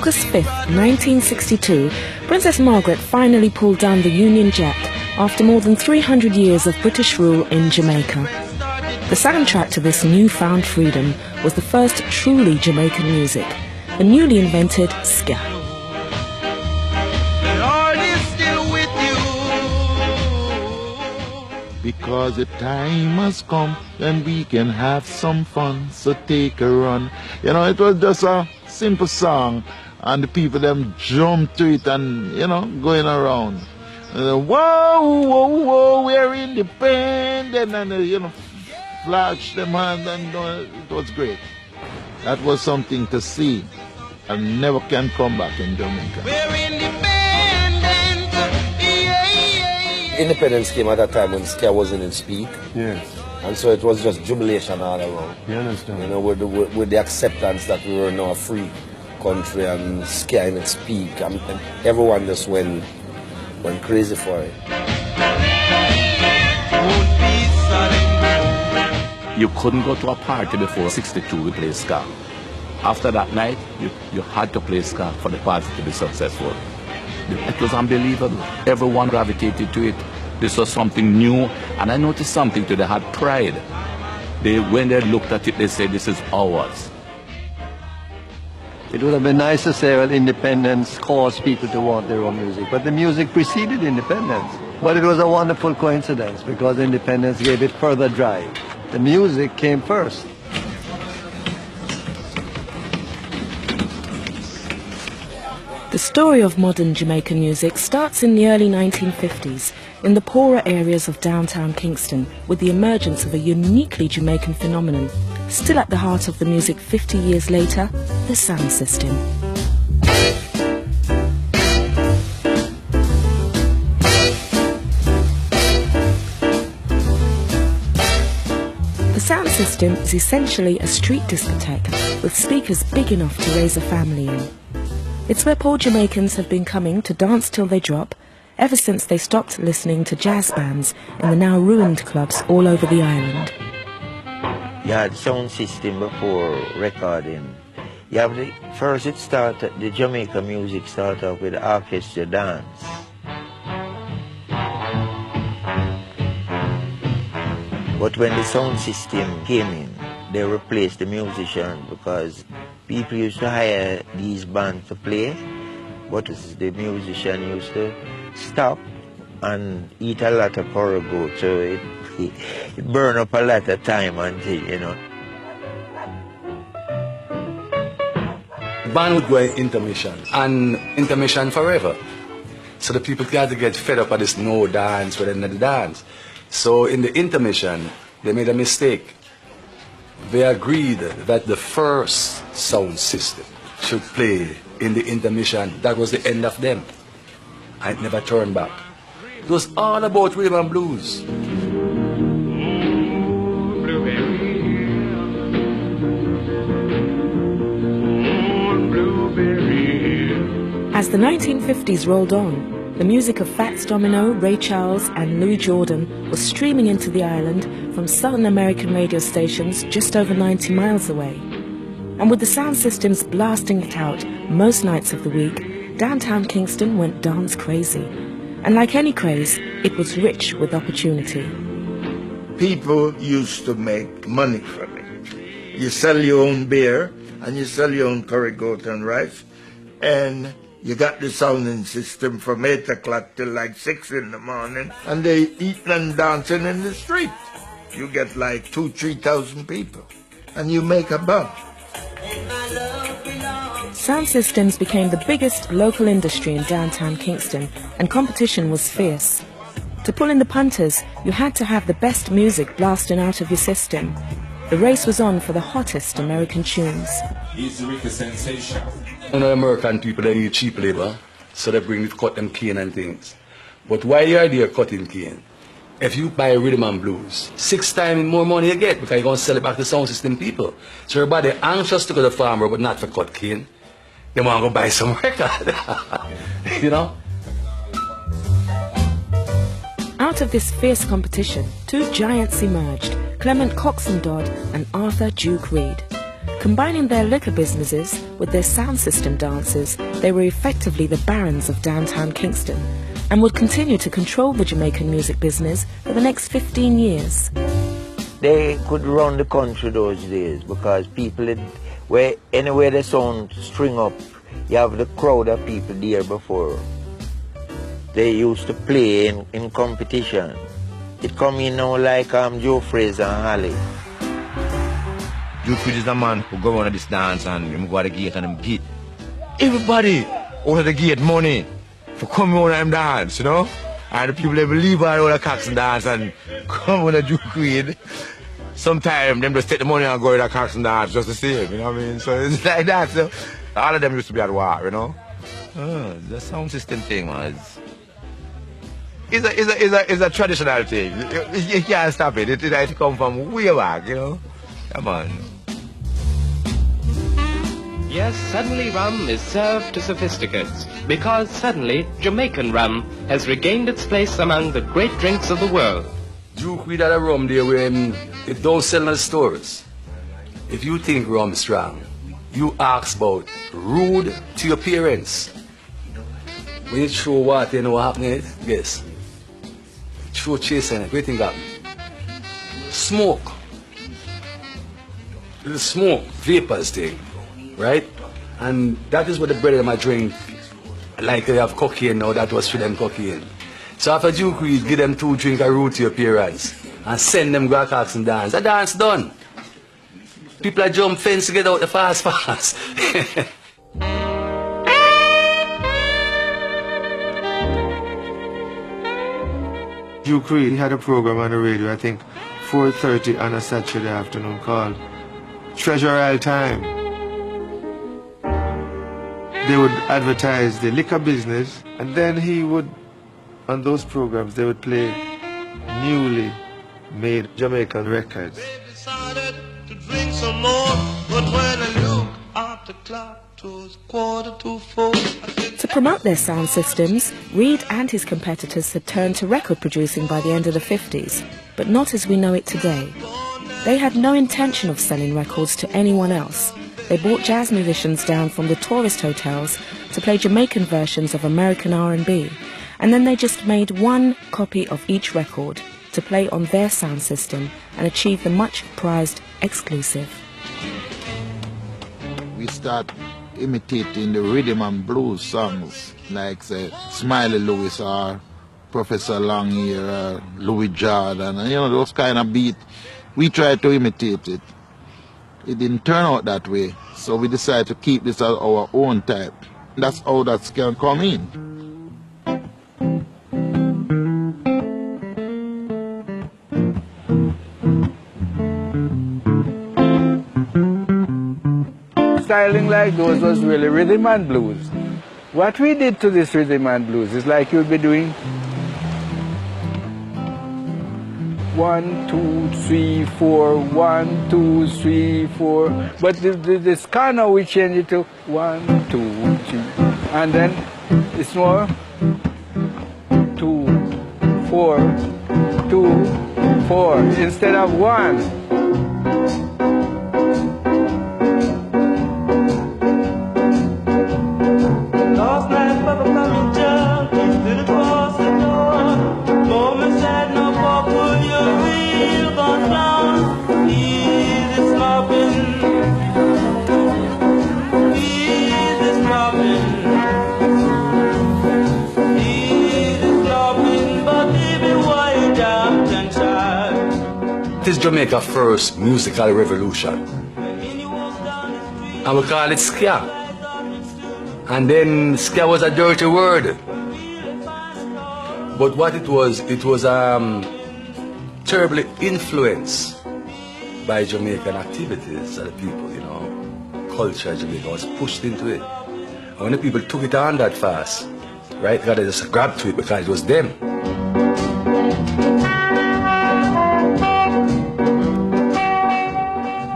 August 5th, 1962, Princess Margaret finally pulled down the Union Jack after more than 300 years of British rule in Jamaica. The soundtrack to this newfound freedom was the first truly Jamaican music, the newly invented ska. Because the time has come and we can have some fun, so take a run. You know, it was just a simple song and the people them jump to it and, you know, going around. And, whoa, whoa, whoa, we're independent, and, you know, flash them hands, and it was great. That was something to see and never can come back in Jamaica. We're independent. Independence came at that time when ska wasn't in speak. Yes. And so it was just jubilation all around. You understand? You know, with the acceptance that we were now a free country and ska in its peak. And everyone just went crazy for it. You couldn't go to a party before 62 we play ska. After that night, you had to play ska for the party to be successful. It was unbelievable. Everyone gravitated to it. This was something new, and I noticed something too. They had pride. When they looked at it, they said, "This is ours." It would have been nice to say, well, independence caused people to want their own music, but the music preceded independence. But it was a wonderful coincidence because independence gave it further drive. The music came first. The story of modern Jamaican music starts in the early 1950s in the poorer areas of downtown Kingston with the emergence of a uniquely Jamaican phenomenon, still at the heart of the music 50 years later, the sound system. The sound system is essentially a street discotheque with speakers big enough to raise a family in. It's where poor Jamaicans have been coming to dance till they drop ever since they stopped listening to jazz bands in the now ruined clubs all over the island. You had sound system before recording. You have first it started, the Jamaica music started off with orchestra dance. But when the sound system came in, they replaced the musician because people used to hire these bands to play, but the musician used to stop and eat a lot of corrigo, so it burned up a lot of time until, you know. Band would go in intermission, and intermission forever. So the people had to get fed up of this no dance within the dance. So in the intermission, they made a mistake. They agreed that the first sound system should play in the intermission. That was the end of them. I never turned back. It was all about rhythm and blues. As the 1950s rolled on, the music of Fats Domino, Ray Charles and Louis Jordan was streaming into the island from Southern American radio stations just over 90 miles away. And with the sound systems blasting it out most nights of the week, downtown Kingston went dance crazy. And like any craze, it was rich with opportunity. People used to make money from it. You sell your own beer and you sell your own curry goat and rice, and you got the sounding system from 8 o'clock till like 6 in the morning, and they eating and dancing in the street. You get like 2,000-3,000 people, and you make a buck. Sound systems became the biggest local industry in downtown Kingston, and competition was fierce. To pull in the punters, you had to have the best music blasting out of your system. The race was on for the hottest American tunes. He's the sensation. You know, American people, they need cheap labor, so they bring it, cut them cane and things. But why the idea of cutting cane? If you buy rhythm and blues, 6 times more money you get because you're going to sell it back to sound system people. So everybody anxious to go to the farmer, but not for cut cane. They want to go buy some record, you know? Out of this fierce competition, 2 giants emerged, Clement Coxon Dodd and Arthur Duke Reid. Combining their liquor businesses with their sound system dances, they were effectively the barons of downtown Kingston and would continue to control the Jamaican music business for the next 15 years. They could run the country those days because people, anywhere the sound string up, you have the crowd of people there before. They used to play in competition. It come in now like Joe Fraser and Holly. Joe Fraser is the man who go on this dance and him go to the gate and him get everybody out of the gate money for coming on and dance, you know? And the people they believe all the cocks and dance and come on the Joe Queen. Sometimes them just take the money and go to the cocks and dance just the same, you know what I mean? So it's like that. So all of them used to be at war, you know? The sound system thing, man. It's a traditional thing. You can't stop it. It come from way back, you know? Come on. Yes, suddenly rum is served to sophisticates because suddenly Jamaican rum has regained its place among the great drinks of the world. Duke with that rum there when it don't sell in the stores. If you think rum strong, you ask about rude to your parents. When you show what you know what happening, guess. Show chasing it, what do you think happened? Smoke. The smoke, vapors thing, right? And that is what the brother might drink. Like they have cocaine now, that was for them cocaine. So after Duke Reed, give them 2 drinks of root to your parents and send them go cocks and dance. The dance done. People are jump fence to get out the fast. Duke Reed had a program on the radio, I think 4:30 on a Saturday afternoon called Treasure Isle Time. They would advertise the liquor business and then he would, on those programs, they would play newly made Jamaican records. To drink some more, but when I look at the clock, it was 3:45. To promote their sound systems, Reed and his competitors had turned to record producing by the end of the 50s, but not as we know it today. They had no intention of selling records to anyone else. They brought jazz musicians down from the tourist hotels to play Jamaican versions of American R&B, and then they just made one copy of each record to play on their sound system and achieve the much prized exclusive. We start imitating the rhythm and blues songs like say Smiley Lewis or Professor Longear or Louis Jordan, and you know those kind of beats. We tried to imitate it. It didn't turn out that way, so we decided to keep this as our own type. That's how that can come in. Styling like those was really rhythm and blues. What we did to this rhythm and blues is like you'd be doing 1, 2, 3, 4, 1, 2, 3, 4. But this kind of we change it to 1, 2, 3. And then it's more 2, 4, 2, 4 instead of 1. It is Jamaica's first musical revolution. And we call it ska. And then ska was a dirty word. But what it was terribly influenced by Jamaican activities of the people, you know. Culture Jamaica was pushed into it. And when the people took it on that fast, right, they just grabbed to it because it was them.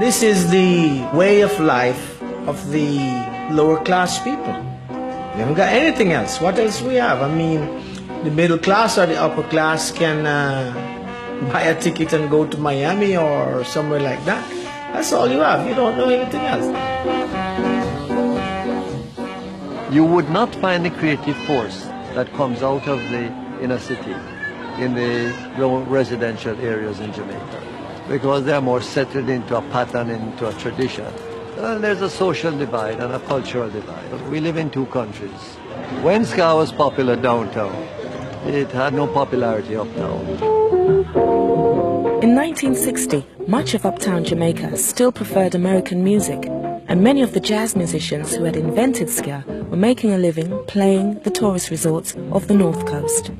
This is the way of life of the lower class people. We haven't got anything else. What else we have? I mean, the middle class or the upper class can buy a ticket and go to Miami or somewhere like that. That's all you have. You don't know anything else. You would not find the creative force that comes out of the inner city in the residential areas in Jamaica, because they are more settled into a pattern, into a tradition. And there's a social divide and a cultural divide. We live in two countries. When ska was popular downtown, it had no popularity uptown. In 1960, much of uptown Jamaica still preferred American music, and many of the jazz musicians who had invented ska were making a living playing the tourist resorts of the North Coast.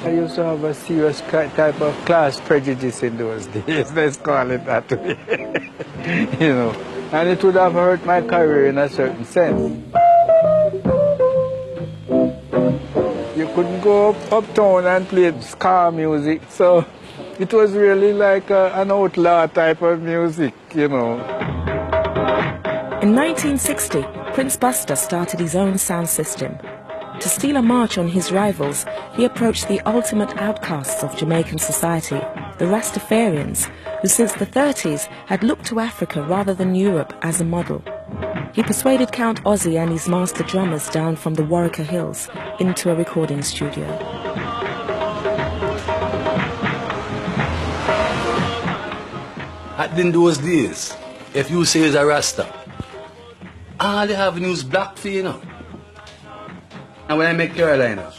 I used to have a serious type of class prejudice in those days, let's call it that way. You know, and it would have hurt my career in a certain sense. You couldn't go uptown and play ska music, so it was really like an outlaw type of music, you know. In 1960, Prince Buster started his own sound system. To steal a march on his rivals, he approached the ultimate outcasts of Jamaican society, the Rastafarians, who since the 30s had looked to Africa rather than Europe as a model. He persuaded Count Ozzy and his master drummers down from the Warwicker Hills into a recording studio. In those days, if you say it's a Rasta, all they have is black for, you know. And when I make Carolina,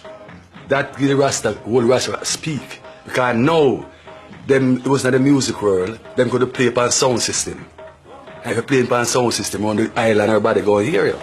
that give the Rasta, whole Rasta speak. Because now, them, it was not the music world, them could play upon sound system. And if you play upon sound system on the island, everybody go and hear you.